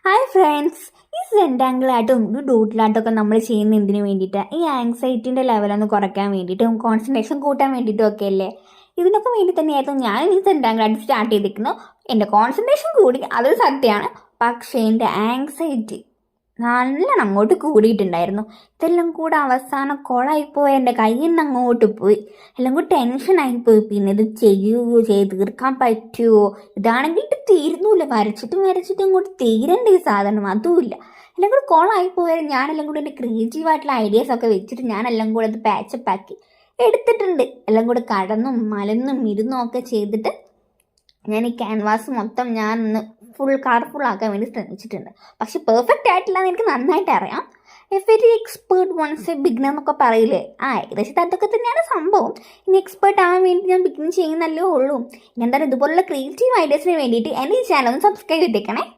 Hi friends, ഈ സെൻറ്റാങ്കിളായിട്ടും ഡൂട്ടിലായിട്ടൊക്കെ നമ്മൾ ചെയ്യുന്ന എന്തിനു വേണ്ടിയിട്ട് ഈ ആങ്സൈറ്റിൻ്റെ ലെവലൊന്ന് കുറയ്ക്കാൻ വേണ്ടിയിട്ടും കോൺസെൻട്രേഷൻ കൂട്ടാൻ വേണ്ടിയിട്ടും ഒക്കെ അല്ലേ. ഇതിനൊക്കെ വേണ്ടി തന്നെയായിരുന്നു ഞാൻ ഈ സെൻറ്റാങ്കിളായിട്ട് സ്റ്റാർട്ട് ചെയ്തിരിക്കുന്നു. എൻ്റെ കോൺസെൻട്രേഷൻ കൂടി, അതൊരു സത്യമാണ്. പക്ഷേ എൻ്റെ ആങ്സൈറ്റി നല്ലോണം അങ്ങോട്ട് കൂടിയിട്ടുണ്ടായിരുന്നു. ഇതെല്ലാം കൂടെ അവസാനം കൊളായിപ്പോയി, എൻ്റെ കയ്യിൽ നിന്ന് അങ്ങോട്ട് പോയി. എല്ലാം കൂടി ടെൻഷനായിപ്പോയി. പിന്നെ ഇത് ചെയ്യുമോ, ചെയ്ത് തീർക്കാൻ പറ്റുമോ? ഇതാണെങ്കിൽ ഇത് തീരുന്നില്ല, വരച്ചിട്ടും ഇങ്ങോട്ട് തീരേണ്ട ഈ സാധനം അതുമില്ല. എല്ലാം കൂടി കൊളായിപ്പോയാൽ ഞാനെല്ലാം കൂടി എൻ്റെ ക്രിയേറ്റീവായിട്ടുള്ള ഐഡിയാസൊക്കെ വെച്ചിട്ട് ഞാനെല്ലാം കൂടെ അത് പാച്ചപ്പ് ആക്കി എടുത്തിട്ടുണ്ട്. എല്ലാം കൂടെ കടന്നും മലന്നും ഇരുന്നും ഒക്കെ ചെയ്തിട്ട് ഞാൻ ഈ ക്യാൻവാസ് മൊത്തം ഞാനൊന്ന് ഫുൾ കളർഫുൾ ആക്കാൻ വേണ്ടി ശ്രമിച്ചിട്ടുണ്ട്. പക്ഷെ പെർഫെക്റ്റ് ആയിട്ടില്ല എന്ന് എനിക്ക് നന്നായിട്ട് അറിയാം. A very expert once a beginner എന്നൊക്കെ പറയില്ലേ, ഏകദേശം അതൊക്കെ തന്നെയാണ് സംഭവം. ഇനി എക്സ്പേർട്ട് ആവാൻ വേണ്ടി ഞാൻ ബിഗിൻ ചെയ്യുന്നല്ലേ ഉള്ളൂ. ഇനി എന്തായാലും ഇതുപോലുള്ള ക്രിയേറ്റീവ് ഐഡിയാസിന് വേണ്ടിയിട്ട് എൻ്റെ ഈ ചാനൽ ഒന്ന് സബ്സ്ക്രൈബ് ചെയ്തേക്കണേ.